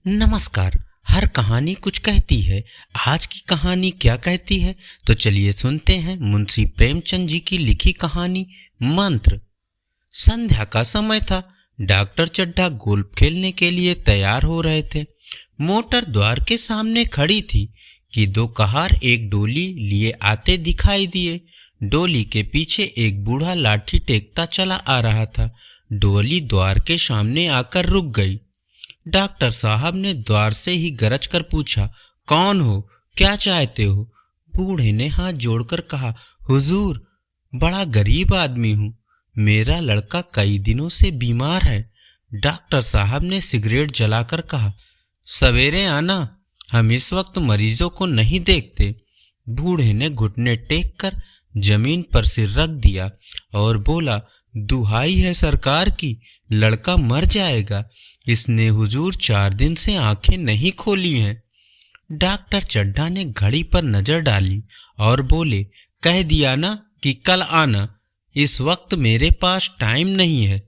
नमस्कार। हर कहानी कुछ कहती है। आज की कहानी क्या कहती है, तो चलिए सुनते हैं मुंशी प्रेमचंद जी की लिखी कहानी मंत्र। संध्या का समय था। डॉक्टर चड्ढा गोल्फ खेलने के लिए तैयार हो रहे थे। मोटर द्वार के सामने खड़ी थी कि दो कहार एक डोली लिए आते दिखाई दिए। डोली के पीछे एक बूढ़ा लाठी टेकता चला आ रहा था। डोली द्वार के सामने आकर रुक गई। डॉक्टर साहब ने द्वार से ही गरज कर पूछा, कौन हो, क्या चाहते हो? बूढ़े ने हाथ जोड़कर कहा, हुजूर, बड़ा गरीब आदमी हूँ, मेरा लड़का कई दिनों से बीमार है। डॉक्टर साहब ने सिगरेट जलाकर कहा, सवेरे आना, हम इस वक्त मरीजों को नहीं देखते। बूढ़े ने घुटने टेक कर जमीन पर सिर रख दिया और बोला, दुहाई है सरकार की, लड़का मर जाएगा, इसने हुजूर 4 दिन से आंखें नहीं खोली हैं। डॉक्टर चड्ढा ने घड़ी पर नजर डाली और बोले, कह दिया ना कि कल आना, इस वक्त मेरे पास टाइम नहीं है।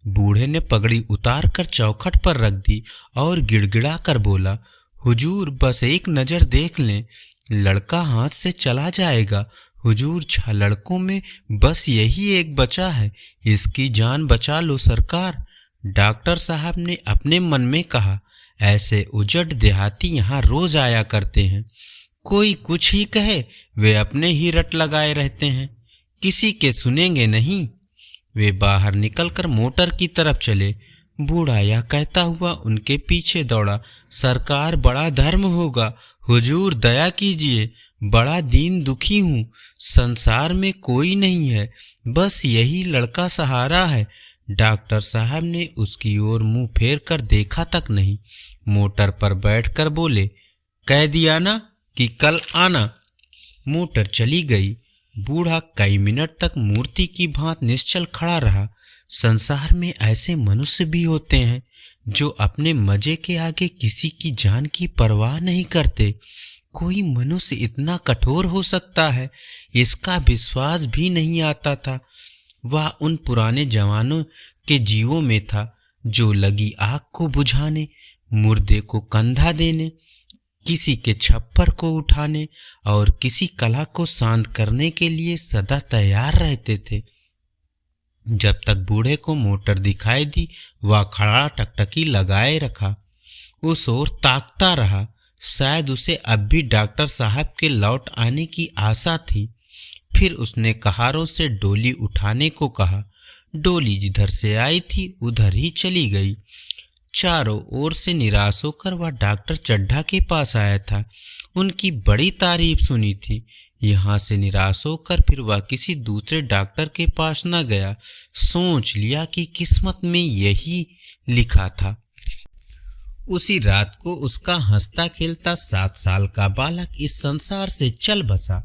बूढ़े ने पगड़ी उतार कर चौखट पर रख दी और गिड़गिड़ा कर बोला, हुजूर बस एक नज़र देख लें, लड़का हाथ से चला जाएगा। हुजूर 6 लड़कों में बस यही एक बचा है, इसकी जान बचा लो सरकार। डॉक्टर साहब ने अपने मन में कहा, ऐसे उजड़ देहाती यहाँ रोज आया करते हैं, कोई कुछ ही कहे वे अपने ही रट लगाए रहते हैं, किसी के सुनेंगे नहीं। वे बाहर निकलकर मोटर की तरफ चले। बूढ़ा यह कहता हुआ उनके पीछे दौड़ा, सरकार बड़ा धर्म होगा, हुजूर दया कीजिए, बड़ा दीन दुखी हूँ, संसार में कोई नहीं है, बस यही लड़का सहारा है। डॉक्टर साहब ने उसकी ओर मुंह फेर कर देखा तक नहीं। मोटर पर बैठकर बोले, कह दिया ना कि कल आना। मोटर चली गई। बूढ़ा कई मिनट तक मूर्ति की भांत निश्चल खड़ा रहा। संसार में ऐसे मनुष्य भी होते हैं जो अपने मजे के आगे किसी की जान की परवाह नहीं करते। कोई मनुष्य इतना कठोर हो सकता है, इसका विश्वास भी नहीं आता था। वह उन पुराने जवानों के जीवों में था जो लगी आग को बुझाने, मुर्दे को कंधा देने, किसी के छप्पर को उठाने और किसी कला को शांत करने के लिए सदा तैयार रहते थे। जब तक बूढ़े को मोटर दिखाई दी, वह खड़ा टकटकी लगाए रखा, उस ओर ताकता रहा। शायद उसे अब भी डॉक्टर साहब के लौट आने की आशा थी। फिर उसने कहारों से डोली उठाने को कहा। डोली जिधर से आई थी उधर ही चली गई। चारों ओर से निराश होकर वह डॉक्टर चड्ढा के पास आया था। उनकी बड़ी तारीफ सुनी थी। यहाँ से निराश होकर फिर वह किसी दूसरे डॉक्टर के पास न गया। सोच लिया कि किस्मत में यही लिखा था। उसी रात को उसका हंसता खेलता 7 साल का बालक इस संसार से चल बसा।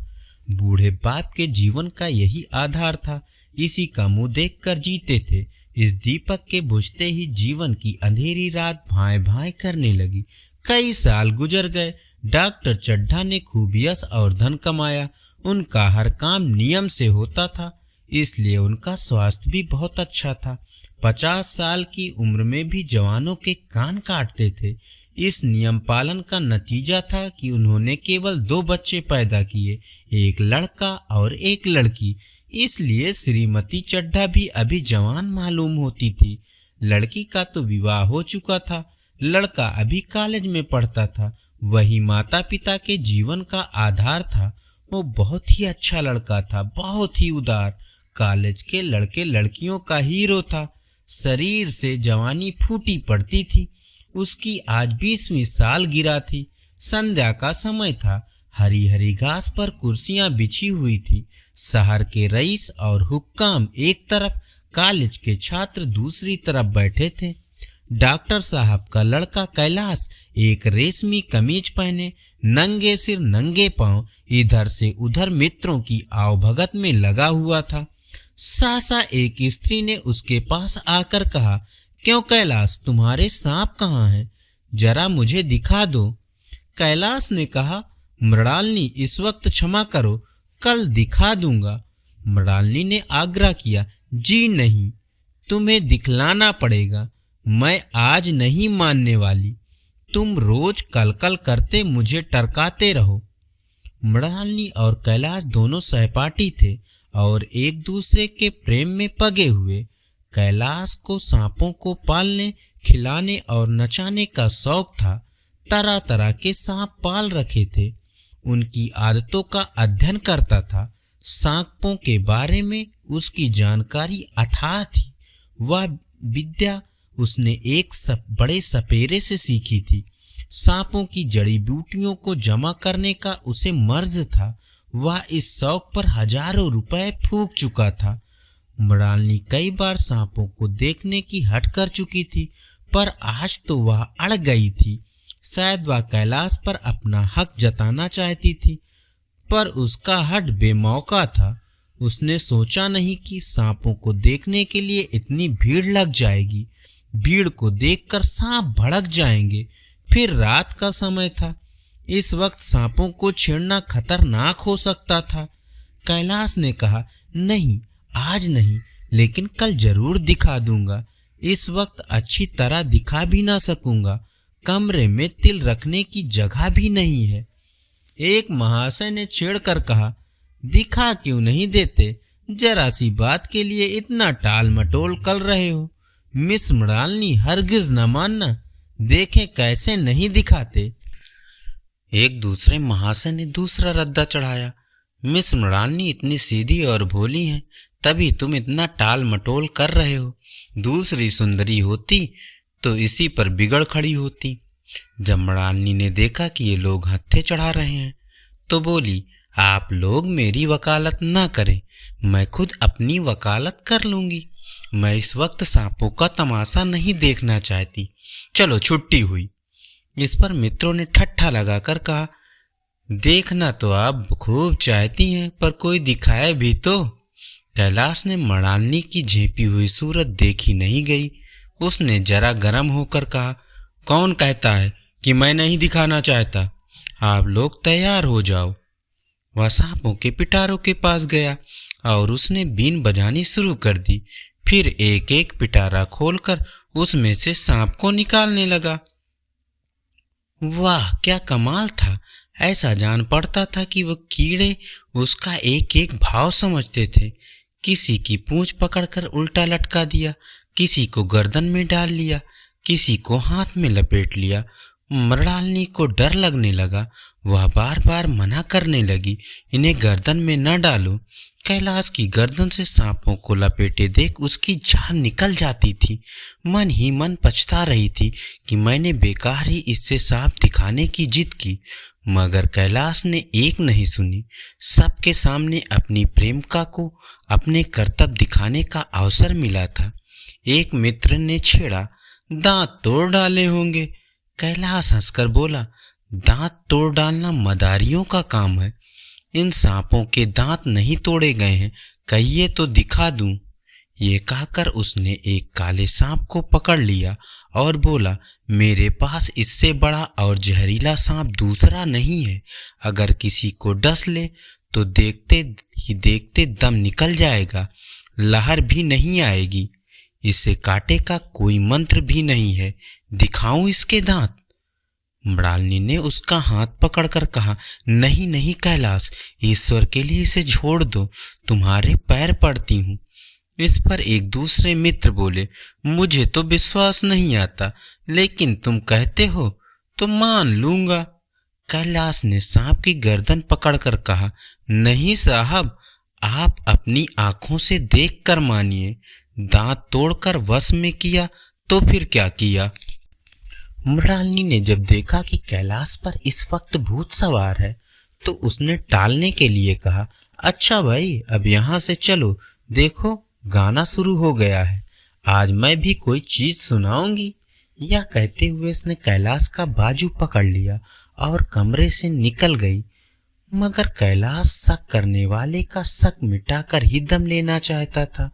बूढ़े बाप के जीवन का यही आधार था, इसी का मुंह देखकर जीते थे। इस दीपक के बुझते ही जीवन की अंधेरी रात भाएं भाएं करने लगी। कई साल गुजर गए। डॉक्टर चड्ढा ने खूब यश और धन कमाया। उनका हर काम नियम से होता था, इसलिए उनका स्वास्थ्य भी बहुत अच्छा था। 50 साल की उम्र में भी जवानों के कान काटते थे। इस नियम पालन का नतीजा था कि उन्होंने केवल 2 बच्चे पैदा किए, एक लड़का और एक लड़की। इसलिए श्रीमती चड्ढा भी अभी जवान मालूम होती थी। लड़की का तो विवाह हो चुका था, लड़का अभी कॉलेज में पढ़ता था। वही माता पिता के जीवन का आधार था। वो बहुत ही अच्छा लड़का था, बहुत ही उदार। कॉलेज के लड़के लड़कियों का हीरो था। शरीर से जवानी फूटी पड़ती थी। उसकी आज 20वीं साल गिरा थी। संध्या का समय था। हरी हरी घास पर कुर्सियां बिछी हुई थी। शहर के रईस और हुक्काम एक तरफ, कॉलेज के छात्र दूसरी तरफ बैठे थे। डॉक्टर साहब का लड़का कैलाश एक रेशमी कमीज पहने, नंगे सिर नंगे पांव इधर से उधर मित्रों की आवभगत में लगा हुआ था। सासा एक स्त्री ने उसके पास आकर कहा, क्यों कैलाश, तुम्हारे सांप कहाँ हैं? जरा मुझे दिखा दो। कैलाश ने कहा, मृणालिनी इस वक्त क्षमा करो, कल दिखा दूंगा। मृणालिनी ने आग्रह किया, जी नहीं, तुम्हें दिखलाना पड़ेगा, मैं आज नहीं मानने वाली। तुम रोज कल कल करते मुझे टरकाते रहो। मृणालिनी और कैलाश दोनों सहपाठी थे और एक दूसरे के प्रेम में पगे हुए। कैलाश को सांपों को पालने, खिलाने और नचाने का शौक था। तरह तरह के सांप पाल रखे थे। उनकी आदतों का अध्ययन करता था। सांपों के बारे में उसकी जानकारी अथाह थी। वह विद्या उसने एक बड़े सपेरे से सीखी थी। सांपों की जड़ी बूटियों को जमा करने का उसे मर्ज था। वह इस शौक पर हजारों रुपए फूंक चुका था। मृणालिनी कई बार सांपों को देखने की हट कर चुकी थी, पर आज तो वह अड़ गई थी। शायद वह कैलाश पर अपना हक जताना चाहती थी, पर उसका हट बेमौका था। उसने सोचा नहीं कि सांपों को देखने के लिए इतनी भीड़ लग जाएगी। भीड़ को देखकर सांप भड़क जाएंगे। फिर रात का समय था। इस वक्त सांपों को छेड़ना खतरनाक हो सकता था। कैलाश ने कहा, नहीं, आज नहीं, लेकिन कल जरूर दिखा दूंगा। इस वक्त अच्छी तरह दिखा भी ना सकूंगा। कमरे में तिल रखने की जगह भी नहीं है। एक महाशय ने छेड़कर कहा, दिखा क्यों नहीं देते? जरा सी बात के लिए इतना टाल मटोल कर रहे हो। मिस मृणालिनी, हरगिज न मानना, देखें कैसे नहीं दिखाते। एक दूसरे महाशय ने दूसरा रद्दा चढ़ाया, मिस मृणालिनी इतनी सीधी और भोली हैं, तभी तुम इतना टाल मटोल कर रहे हो। दूसरी सुंदरी होती तो इसी पर बिगड़ खड़ी होती। जब मृणालिनी ने देखा कि ये लोग हत्थे चढ़ा रहे हैं तो बोली, आप लोग मेरी वकालत ना करें, मैं खुद अपनी वकालत कर लूंगी। मैं इस वक्त सांपों का तमाशा नहीं देखना चाहती। चलो छुट्टी हुई। इस पर मित्रों ने ठट्ठा लगाकर कहा, देखना तो आप खूब चाहती हैं, पर कोई दिखाए भी तो। कैलाश ने मृणालिनी की झेपी हुई सूरत देखी नहीं गई। उसने जरा गर्म होकर कहा, कौन कहता है कि मैं नहीं दिखाना चाहता? आप लोग तैयार हो जाओ। वह सांपों के पिटारों के पास गया और उसने बीन बजानी शुरू कर दी। फिर एक एक पिटारा खोलकर उसमें से सांप को निकालने लगा। वाह, क्या कमाल था! ऐसा जान पड़ता था कि वह कीड़े उसका एक एक भाव समझते थे। किसी की पूंछ पकड़कर उल्टा लटका दिया, किसी को गर्दन में डाल लिया, किसी को हाथ में लपेट लिया। मृणालिनी को डर लगने लगा। वह बार बार मना करने लगी, इन्हें गर्दन में न डालो। कैलाश की गर्दन से सांपों को लपेटे देख उसकी जान निकल जाती थी। मन ही मन पछता रही थी कि मैंने बेकार ही इससे सांप दिखाने की जिद की। मगर कैलाश ने एक नहीं सुनी। सबके सामने अपनी प्रेमिका को अपने कर्तव्य दिखाने का अवसर मिला था। एक मित्र ने छेड़ा, दांत तोड़ डाले होंगे। कैलाश हंसकर बोला, दांत तोड़ डालना मदारियों का काम है। इन सांपों के दांत नहीं तोड़े गए हैं, कहिए तो दिखा दूं। ये कहकर उसने एक काले सांप को पकड़ लिया और बोला, मेरे पास इससे बड़ा और जहरीला सांप दूसरा नहीं है। अगर किसी को डस ले तो देखते ही देखते दम निकल जाएगा, लहर भी नहीं आएगी। इसे काटे का कोई मंत्र भी नहीं है। दिखाऊं इसके दांत? मृणालिनी ने उसका हाथ पकड़कर कहा, नहीं नहीं कैलाश, ईश्वर के लिए इसे छोड़ दो, तुम्हारे पैर पड़ती हूँ। इस पर एक दूसरे मित्र बोले, मुझे तो विश्वास नहीं आता, लेकिन तुम कहते हो तो मान लूंगा। कैलाश ने सांप की गर्दन पकड़कर कहा, नहीं साहब, आप अपनी आंखों से देखकर मानिए। दांत तोड़कर वश में किया तो फिर क्या किया? मृणालिनी ने जब देखा कि कैलाश पर इस वक्त भूत सवार है तो उसने टालने के लिए कहा, अच्छा भाई, अब यहाँ से चलो, देखो गाना शुरू हो गया है, आज मैं भी कोई चीज सुनाऊंगी। यह कहते हुए उसने कैलाश का बाजू पकड़ लिया और कमरे से निकल गई। मगर कैलाश शक करने वाले का शक मिटाकर ही दम लेना चाहता था।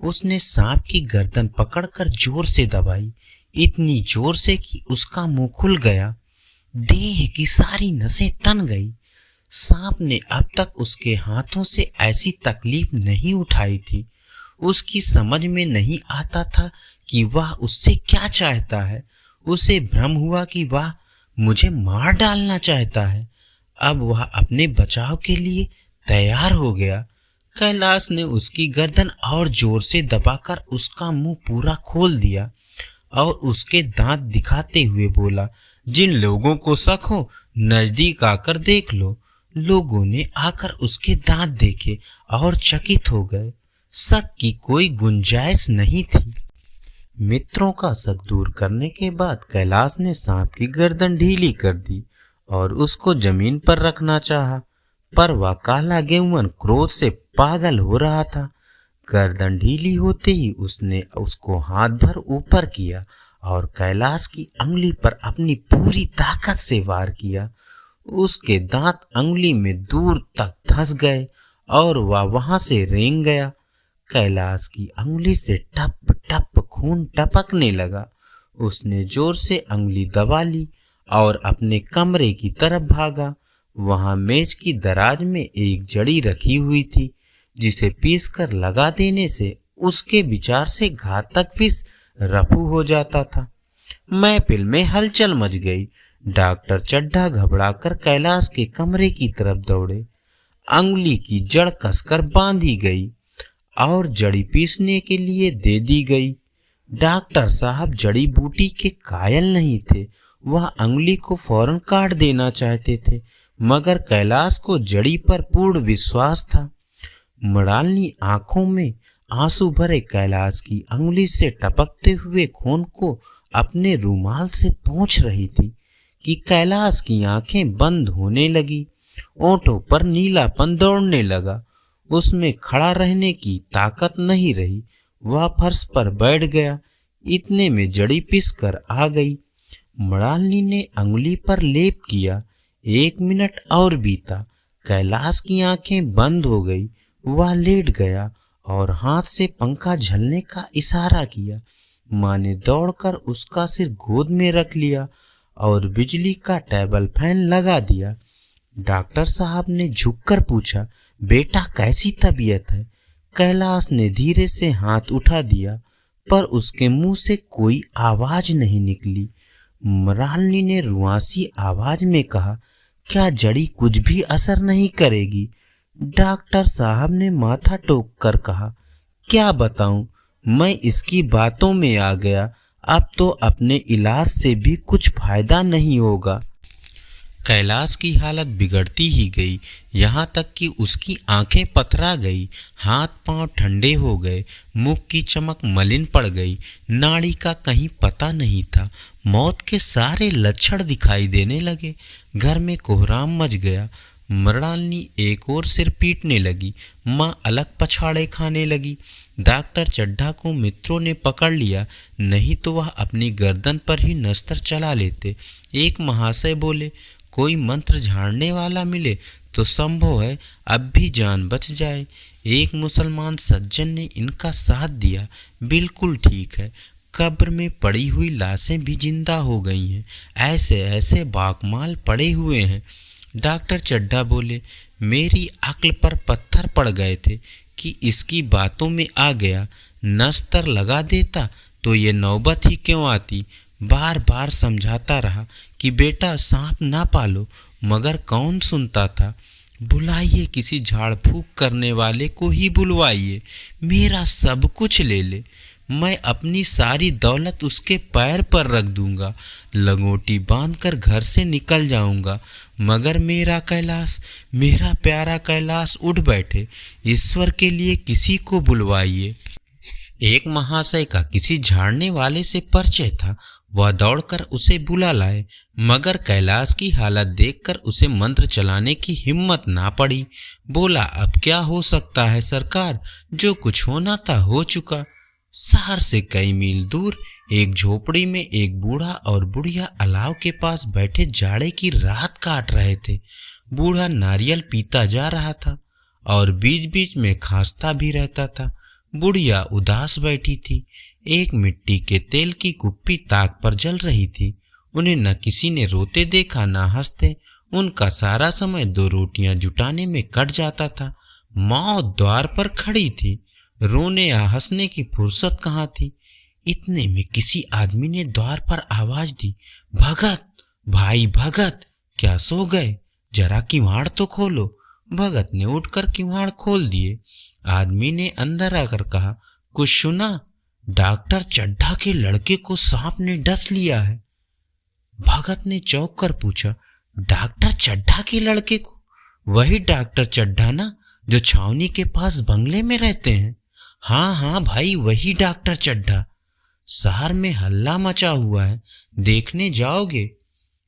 उसने सांप की गर्दन पकड़कर जोर से दबाई, इतनी जोर से कि उसका मुंह खुल गया। देह की सारी नसें तन गई। सांप ने अब तक उसके हाथों से ऐसी तकलीफ नहीं उठाई थी। उसकी समझ में नहीं आता था कि वह उससे क्या चाहता है। उसे भ्रम हुआ कि वह मुझे मार डालना चाहता है। अब वह अपने बचाव के लिए तैयार हो गया। कैलाश ने उसकी गर्दन और जोर से दबाकर उसका मुंह पूरा खोल दिया और उसके दांत दिखाते हुए बोला, जिन लोगों को शक हो नजदीक आकर देख लो। लोगों ने आकर उसके दांत देखे और चकित हो गए। शक की कोई गुंजाइश नहीं थी। मित्रों का शक दूर करने के बाद कैलाश ने सांप की गर्दन ढीली कर दी और उसको जमीन पर रखना चाहा, पर वह काला गेहुअन क्रोध से पागल हो रहा था। गर्दन ढीली होते ही उसने उसको हाथ भर ऊपर किया और कैलाश की अंगुली पर अपनी पूरी ताकत से वार किया। उसके दांत अंगुली में दूर तक धंस गए और वह वहां से रेंग गया। कैलाश की अंगुली से टप टप खून टपकने लगा। उसने जोर से अंगुली दबा ली और अपने कमरे की तरफ भागा। वहां मेज की दराज में एक जड़ी रखी हुई थी, जिसे पीसकर लगा देने से उसके विचार से घातक विष रफू हो जाता था। महफिल में हलचल मच गई। डॉक्टर चड्ढा घबराकर कैलाश के कमरे की तरफ दौड़े। अंगुली की जड़ कसकर बांधी गई और जड़ी पीसने के लिए दे दी गई। डॉक्टर साहब जड़ी बूटी के कायल नहीं थे। वह अंगुली को फौरन काट देना चाहते थे, मगर कैलाश को जड़ी पर पूर्ण विश्वास था। मृणालिनी आंखों में आंसू भरे कैलाश की अंगुली से टपकते हुए खून को अपने रुमाल से पोंछ रही थी कि कैलाश की आंखें बंद होने लगी। ओंठों पर नीलापन दौड़ने लगा। उसमें खड़ा रहने की ताकत नहीं रही। वह फर्श पर बैठ गया। इतने में जड़ी पिस कर आ गई। मृणालिनी ने अंगुली पर लेप किया। 1 मिनट और बीता। कैलाश की आंखें बंद हो गई। वह लेट गया और हाथ से पंखा झलने का इशारा किया। माँ ने दौड़कर उसका सिर गोद में रख लिया और बिजली का टेबल फैन लगा दिया। डॉक्टर साहब ने झुककर पूछा, बेटा कैसी तबीयत है? कैलाश ने धीरे से हाथ उठा दिया, पर उसके मुंह से कोई आवाज नहीं निकली। मृणालिनी ने रुआंसी आवाज में कहा, क्या जड़ी कुछ भी असर नहीं करेगी? डॉक्टर साहब ने माथा टोक कर कहा, क्या बताऊं, मैं इसकी बातों में आ गया। अब तो अपने इलाज से भी कुछ फायदा नहीं होगा। कैलाश की हालत बिगड़ती ही गई, यहाँ तक कि उसकी आंखें पथरा गई, हाथ पांव ठंडे हो गए, मुख की चमक मलिन पड़ गई, नाड़ी का कहीं पता नहीं था। मौत के सारे लक्षण दिखाई देने लगे। घर में कोहराम मच गया। मृणालिनी एक और सिर पीटने लगी। माँ अलग पछाड़े खाने लगी। डॉक्टर चड्ढा को मित्रों ने पकड़ लिया, नहीं तो वह अपनी गर्दन पर ही नस्तर चला लेते। एक महाशय बोले, कोई मंत्र झाड़ने वाला मिले तो संभव है अब भी जान बच जाए। एक मुसलमान सज्जन ने इनका साथ दिया। बिल्कुल ठीक है, कब्र में पड़ी हुई लाशें भी जिंदा हो गई हैं। ऐसे ऐसे बाकमाल पड़े हुए हैं। डॉक्टर चड्ढा बोले, मेरी अक्ल पर पत्थर पड़ गए थे कि इसकी बातों में आ गया। नस्तर लगा देता तो ये नौबत ही क्यों आती। बार बार समझाता रहा कि बेटा सांप ना पालो, मगर कौन सुनता था। बुलाइए, किसी झाड़ फूक करने वाले को ही बुलवाइए, मेरा सब कुछ ले ले, मैं अपनी सारी दौलत उसके पैर पर रख दूंगा, लंगोटी बांधकर घर से निकल जाऊंगा, मगर मेरा कैलाश, मेरा प्यारा कैलाश उठ बैठे। ईश्वर के लिए किसी को बुलवाइए। एक महाशय का किसी झाड़ने वाले से परिचय था। वह दौड़कर उसे बुला लाए, मगर कैलाश की हालत देखकर उसे मंत्र चलाने की हिम्मत ना पड़ी। बोला, अब क्या हो सकता है सरकार, जो कुछ होना था हो चुका। शहर से कई मील दूर एक झोपड़ी में एक बूढ़ा और बुढ़िया अलाव के पास बैठे जाड़े की रात काट रहे थे। बूढ़ा नारियल पीता जा रहा था और बीच बीच में खांसता भी रहता था। बुढ़िया उदास बैठी थी। एक मिट्टी के तेल की कुप्पी ताक पर जल रही थी। उन्हें न किसी ने रोते देखा न हंसते। उनका सारा समय 2 रोटियां जुटाने में कट जाता था। मौत द्वार पर खड़ी थी। रोने या हंसने की फुर्सत कहाँ थी। इतने में किसी आदमी ने द्वार पर आवाज दी, भगत, भाई भगत, क्या सो गए? जरा किवाड़ तो खोलो। भगत ने उठकर किवाड़ खोल दिए। आदमी ने अंदर आकर कहा, कुछ सुना? डॉक्टर चड्ढा के लड़के को सांप ने डस लिया है। भगत ने चौंक कर पूछा, डॉक्टर चड्ढा के लड़के को? वही डॉक्टर चड्ढा ना, जो छावनी के पास बंगले में रहते हैं? हाँ हाँ भाई, वही डॉक्टर चड्ढा। शहर में हल्ला मचा हुआ है, देखने जाओगे?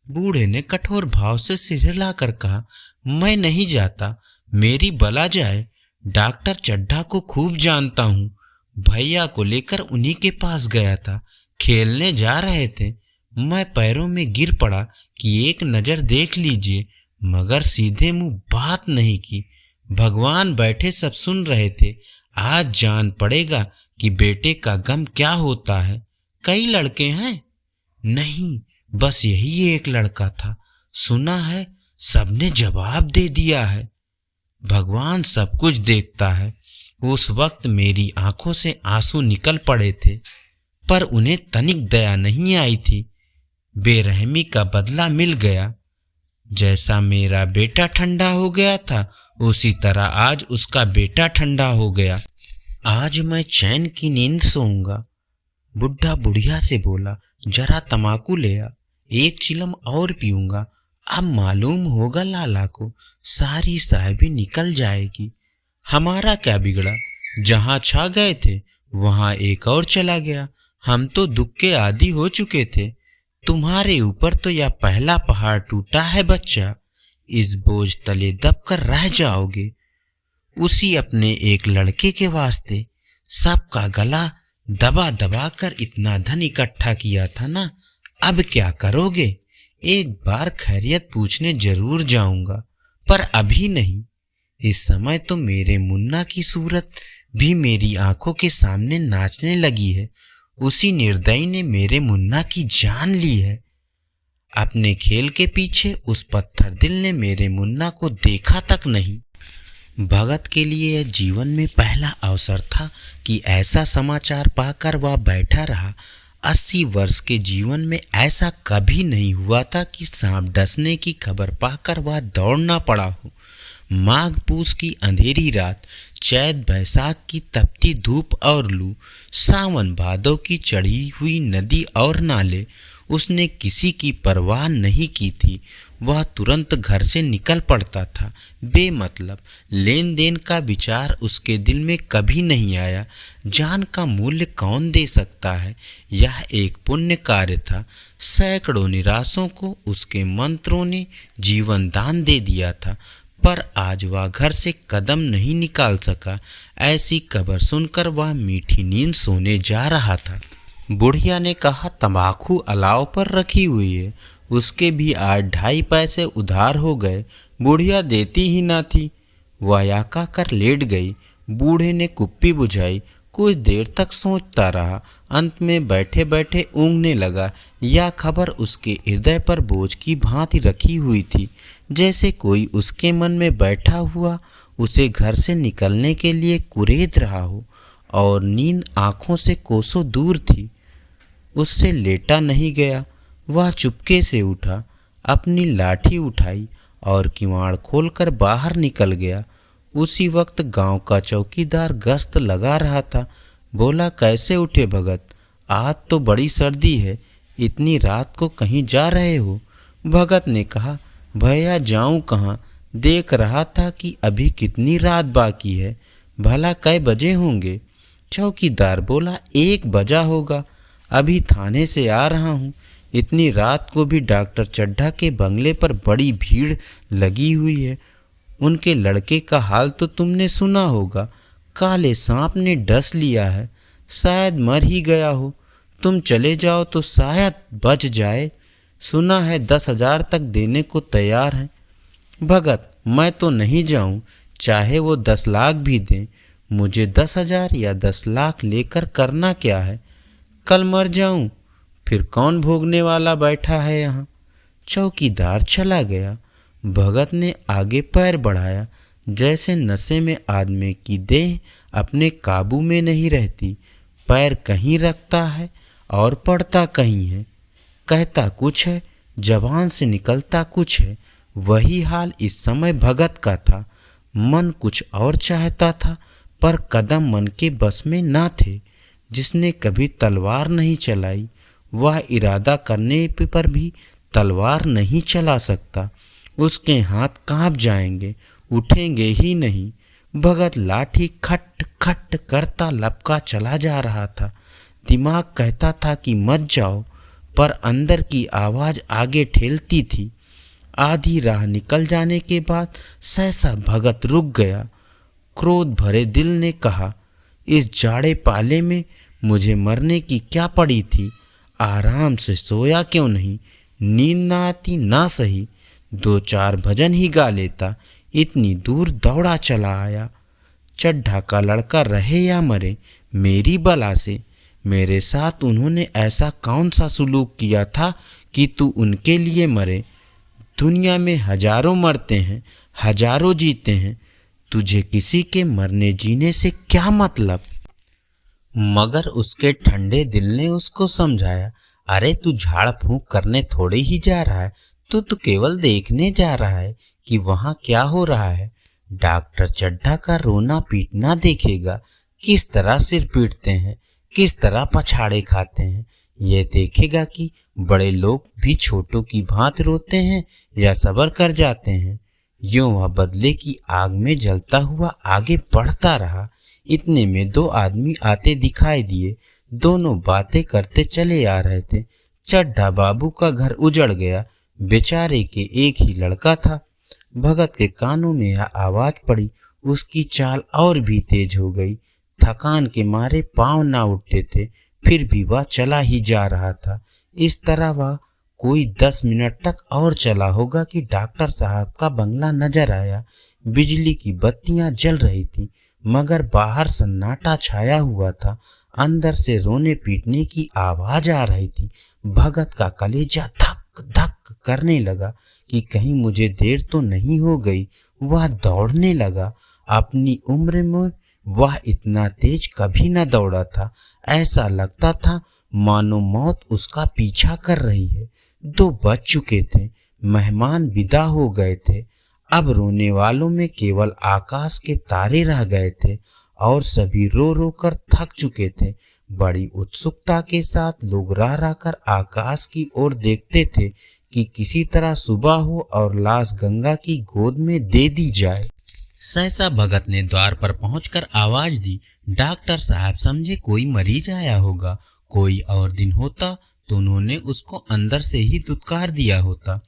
बूढ़े ने कठोर भाव से सिर हिलाकर कहा, मैं नहीं जाता, मेरी बला जाए। डॉक्टर चड्ढा को खूब जानता हूँ, भैया को लेकर उन्हीं के पास गया था, खेलने जा रहे थे। मैं पैरों में गिर पड़ा कि एक नज़र देख लीजिए, मगर सीधे मुंह बात नहीं की। भगवान बैठे सब सुन रहे थे। आज जान पड़ेगा कि बेटे का गम क्या होता है। कई लड़के हैं? नहीं, बस यही एक लड़का था। सुना है सबने जवाब दे दिया है। भगवान सब कुछ देखता है। उस वक्त मेरी आंखों से आंसू निकल पड़े थे, पर उन्हें तनिक दया नहीं आई थी। बेरहमी का बदला मिल गया। जैसा मेरा बेटा ठंडा हो गया था, उसी तरह आज उसका बेटा ठंडा हो गया। आज मैं चैन की नींद सोऊंगा। बुढ़ा बुढ़िया से बोला, जरा तमाकू ले आ, एक चिलम और पीऊंगा। अब मालूम होगा लाला को, सारी साहिबी निकल जाएगी। हमारा क्या बिगड़ा? जहां छा गए थे वहां एक और चला गया। हम तो दुख के आदी हो चुके थे। तुम्हारे ऊपर तो यह पहला पहाड़ टूटा है बच्चा। इस बोझ तले दबकर रह जाओगे। उसी अपने एक लड़के के वास्ते सबका गला दबा दबा कर इतना धन इकट्ठा किया था ना। अब क्या करोगे? एक बार खैरियत पूछने जरूर जाऊंगा, पर अभी नहीं। इस समय तो मेरे मुन्ना की सूरत भी मेरी आंखों के सामने नाचने लगी है। उसी निर्दयी ने मेरे मुन्ना की जान ली है। अपने खेल के पीछे उस पत्थर दिल ने मेरे मुन्ना को देखा तक नहीं। भगत के लिए यह जीवन में पहला अवसर था कि ऐसा समाचार पाकर वह बैठा रहा। 80 वर्ष के जीवन में ऐसा कभी नहीं हुआ था कि सांप डसने की खबर पाकर वह दौड़ना पड़ा हो। माघ पूस की अंधेरी रात, चैत बैसाख की तपती धूप और लू, सावन भादों की चढ़ी हुई नदी और नाले, उसने किसी की परवाह नहीं की थी। वह तुरंत घर से निकल पड़ता था। बेमतलब लेन देन का विचार उसके दिल में कभी नहीं आया। जान का मूल्य कौन दे सकता है? यह एक पुण्य कार्य था। सैकड़ों निराशों को उसके मंत्रों ने जीवन दान दे दिया था, पर आज वह घर से कदम नहीं निकाल सका। ऐसी खबर सुनकर वह मीठी नींद सोने जा रहा था। बुढ़िया ने कहा, तंबाकू अलाव पर रखी हुई है, उसके भी 8-2.5 पैसे उधार हो गए। बुढ़िया देती ही ना थी। वह याका कर लेट गई। बूढ़े ने कुप्पी बुझाई। कुछ देर तक सोचता रहा। अंत में बैठे बैठे ऊँघने लगा। यह खबर उसके हृदय पर बोझ की भांति रखी हुई थी, जैसे कोई उसके मन में बैठा हुआ उसे घर से निकलने के लिए कुरेद रहा हो, और नींद आँखों से कोसों दूर थी। उससे लेटा नहीं गया। वह चुपके से उठा, अपनी लाठी उठाई और किवाड़ खोलकर बाहर निकल गया। उसी वक्त गांव का चौकीदार गश्त लगा रहा था। बोला, कैसे उठे भगत? आज तो बड़ी सर्दी है, इतनी रात को कहीं जा रहे हो? भगत ने कहा, भैया जाऊं कहाँ, देख रहा था कि अभी कितनी रात बाकी है। भला कै बजे होंगे? चौकीदार बोला, 1 बजा होगा। अभी थाने से आ रहा हूँ। इतनी रात को भी डॉक्टर चड्ढा के बंगले पर बड़ी भीड़ लगी हुई है। उनके लड़के का हाल तो तुमने सुना होगा। काले सांप ने डस लिया है, शायद मर ही गया हो। तुम चले जाओ तो शायद बच जाए। सुना है 10,000 तक देने को तैयार हैं। भगत, मैं तो नहीं जाऊं, चाहे वो 10 लाख भी दें। मुझे 10,000 या 10 लाख लेकर करना क्या है? कल मर जाऊं, फिर कौन भोगने वाला बैठा है यहाँ? चौकीदार चला गया। भगत ने आगे पैर बढ़ाया। जैसे नशे में आदमी की देह अपने काबू में नहीं रहती। पैर कहीं रखता है और पड़ता कहीं है, कहता कुछ है, जबान से निकलता कुछ है। वही हाल इस समय भगत का था। मन कुछ और चाहता था, पर कदम मन के बस में ना थे। जिसने कभी तलवार नहीं चलाई, वह इरादा करने पर भी तलवार नहीं चला सकता। उसके हाथ कांप जाएंगे, उठेंगे ही नहीं। भगत लाठी खट खट करता लपका चला जा रहा था। दिमाग कहता था कि मत जाओ, पर अंदर की आवाज़ आगे ठेलती थी। आधी राह निकल जाने के बाद सहसा भगत रुक गया। क्रोध भरे दिल ने कहा, इस जाड़े पाले में मुझे मरने की क्या पड़ी थी? आराम से सोया क्यों नहीं? नींद ना आती ना सही, 2-4 भजन ही गा लेता। इतनी दूर दौड़ा चला आया। चड्ढा का लड़का रहे या मरे, मेरी बला से। मेरे साथ उन्होंने ऐसा कौन सा सुलूक किया था कि तू उनके लिए मरे? दुनिया में हजारों मरते हैं, हजारों जीते हैं। तुझे किसी के मरने जीने से क्या मतलब? मगर उसके ठंडे दिल ने उसको समझाया, अरे तू झाड़ फूंक करने थोड़े ही जा रहा है, तू केवल देखने जा रहा है कि वहाँ क्या हो रहा है। डॉक्टर चड्ढा का रोना पीटना देखेगा, किस तरह सिर पीटते हैं, किस तरह पछाड़े खाते हैं। यह देखेगा कि बड़े लोग भी छोटों की भांति रोते हैं या सब्र कर जाते हैं। यूं वह बदले की आग में जलता हुआ आगे बढ़ता रहा। इतने में 2 आदमी आते दिखाई दिए। दोनों बातें करते चले आ रहे थे। चड्ढा बाबू का घर उजड़ गया। बेचारे के एक ही लड़का था। भगत के कानों में यह आवाज पड़ी। उसकी चाल और भी तेज हो गई। थकान के मारे पांव ना उठते थे, फिर भी वह चला ही जा रहा था। इस तरह वह कोई 10 मिनट तक और चला होगा कि डॉक्टर साहब का बंगला नजर आया। बिजली की बत्तियां जल रही थी, मगर बाहर सन्नाटा छाया हुआ था। अंदर से रोने पीटने की आवाज आ रही थी। भगत का कलेजा धक धक करने लगा कि कहीं मुझे देर तो नहीं हो गई। वह दौड़ने लगा। अपनी उम्र में वह इतना तेज कभी न दौड़ा था। ऐसा लगता था मानो मौत उसका पीछा कर रही है। 2 बज चुके थे। मेहमान विदा हो गए थे। अब रोने वालों में केवल आकाश के तारे रह गए थे और सभी रो रो कर थक चुके थे। बड़ी उत्सुकता के साथ लोग रह रह कर आकाश की ओर देखते थे कि किसी तरह सुबह हो और लाश गंगा की गोद में दे दी जाए। सहसा भगत ने द्वार पर पहुंचकर आवाज दी। डॉक्टर साहब समझे कोई मरीज आया होगा। कोई और दिन होता तो उन्होंने उसको अंदर से ही दुत्कार दिया होता,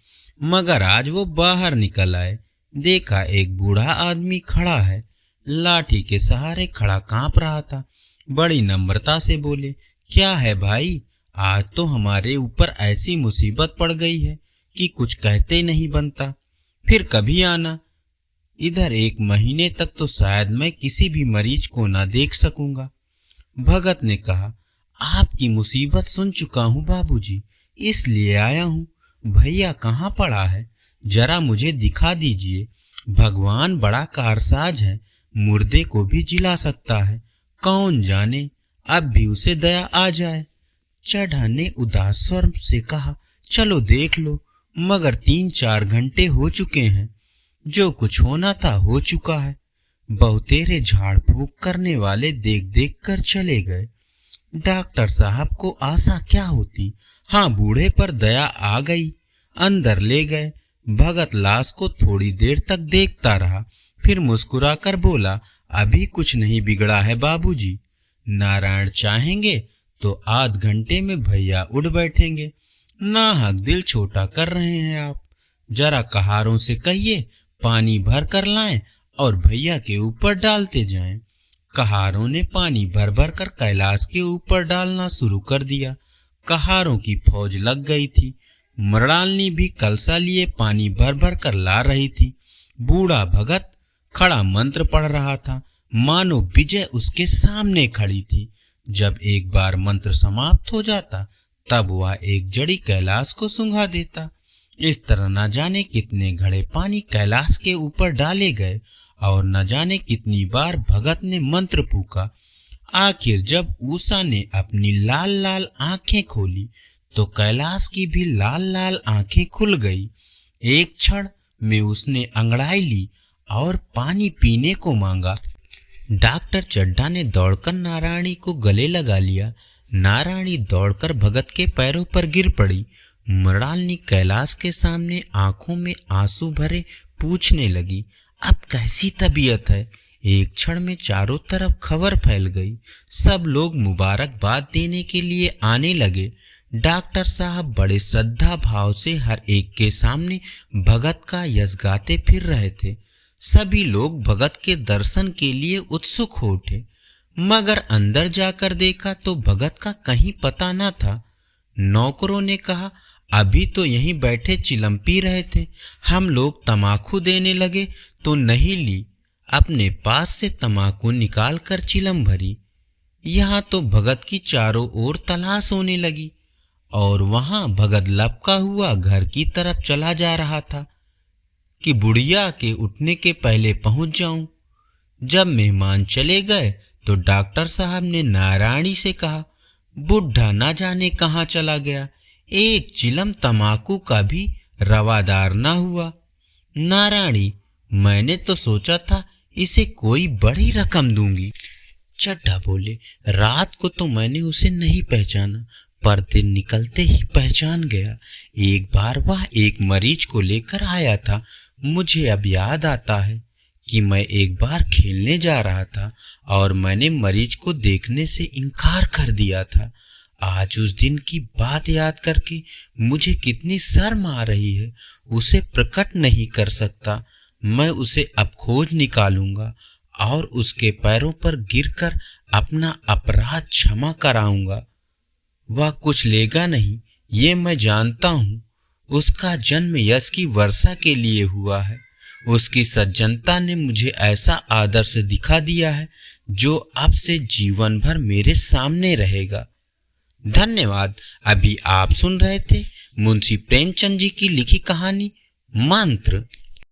मगर आज वो बाहर निकल आए। देखा एक बूढ़ा आदमी खड़ा है, लाठी के सहारे खड़ा कांप रहा था। बड़ी नम्रता से बोले, क्या है भाई, आज तो हमारे ऊपर ऐसी मुसीबत पड़ गई है कि कुछ कहते नहीं बनता। फिर कभी आना। इधर 1 महीने तक तो शायद मैं किसी भी मरीज को ना देख सकूंगा। भगत ने कहा, आपकी मुसीबत सुन चुका हूँ बाबूजी, इसलिए आया हूँ। भैया कहाँ पड़ा है, जरा मुझे दिखा दीजिए। भगवान बड़ा कारसाज है, मुर्दे को भी जिला सकता है। कौन जाने अब भी उसे दया आ जाए। चड्ढा ने उदास स्वर से कहा, चलो देख लो, मगर 3-4 घंटे हो चुके हैं। जो कुछ होना था हो चुका है। बहुतेरे झाड़ फूंक करने वाले देख देख कर चले गए। डॉक्टर साहब को आशा क्या होती। हाँ, बूढ़े पर दया आ गई। अंदर ले गए। भगत लाश को थोड़ी देर तक देखता रहा, फिर मुस्कुराकर बोला, अभी कुछ नहीं बिगड़ा है बाबूजी। नारायण चाहेंगे तो आध घंटे में भैया उठ बैठेंगे। नाहक दिल छोटा कर रहे हैं आप। जरा कहारों से कहिए पानी भर कर लाएं और भैया के ऊपर डालते जाएं। कहारों ने पानी भर भर कर कैलाश के ऊपर डालना शुरू कर दिया। कहारों की फौज लग गई थी। मृणालिनी भी कलसा लिए पानी भर भर कर ला रही थी। बूढ़ा भगत खड़ा मंत्र पढ़ रहा था, मानो विजय उसके सामने खड़ी थी। जब एक बार मंत्र समाप्त हो जाता, तब वह एक जड़ी कैलाश को सूंघा देता। इस तरह न जाने कितने घड़े पानी कैलाश के ऊपर डाले गए और न जाने कितनी बार भगत ने मंत्र फूका। आखिर जब उषा ने अपनी लाल लाल आंखें खोली तो कैलाश की भी लाल लाल आंखें खुल गई। एक क्षण में उसने अंगड़ाई ली और पानी पीने को मांगा। डॉक्टर चड्ढा ने दौड़कर नारायणी को गले लगा लिया। नारायणी दौड़कर भगत के पैरों पर गिर पड़ी। मृणालिनी कैलाश के सामने आंखों में आंसू भरे पूछने लगी, अब कैसी तबीयत है? एक क्षण में चारों तरफ खबर फैल गई। सब लोग मुबारकबाद देने के लिए आने लगे। डॉक्टर साहब बड़े श्रद्धा भाव से हर एक के सामने भगत का यश गाते फिर रहे थे। सभी लोग भगत के दर्शन के लिए उत्सुक हो उठे, मगर अंदर जाकर देखा तो भगत का कहीं पता न था। नौकरों ने कहा, अभी तो यहीं बैठे चिलम पी रहे थे, हम लोग तमाकू देने लगे तो नहीं ली। अपने पास से तमाकू निकाल कर चिलम भरी। यहाँ तो भगत की चारों ओर तलाश होने लगी और वहां भगत लपका हुआ घर की तरफ चला जा रहा था कि बुढ़िया के उठने के पहले पहुंच जाऊं। जब मेहमान चले गए तो डॉक्टर साहब ने नारायणी से कहा, बुढ़ा ना जाने कहाँ चला गया, एक चिलम तमाकू का भी रवादार ना हुआ। नारायणी, मैंने तो सोचा था इसे कोई बड़ी रकम दूंगी। चड्ढा बोले, रात को तो मैंने उसे नहीं पहचाना, पर दिन निकलते ही पहचान गया। एक बार वह एक मरीज को लेकर आया था। मुझे अब याद आता है कि मैं एक बार खेलने जा रहा था और मैंने मरीज को देखने से इनकार कर दिया था। आज उस दिन की बात याद करके मुझे कितनी शर्म आ रही है, उसे प्रकट नहीं कर सकता। मैं उसे अब खोज निकालूंगा और उसके पैरों पर गिरकर अपना अपराध क्षमा कराऊंगा। वह कुछ लेगा नहीं, ये मैं जानता हूँ। उसका जन्म यश की वर्षा के लिए हुआ है। उसकी सज्जनता ने मुझे ऐसा आदर्श दिखा दिया है जो अब से जीवन भर मेरे सामने रहेगा। धन्यवाद। अभी आप सुन रहे थे मुंशी प्रेमचंद जी की लिखी कहानी मंत्र।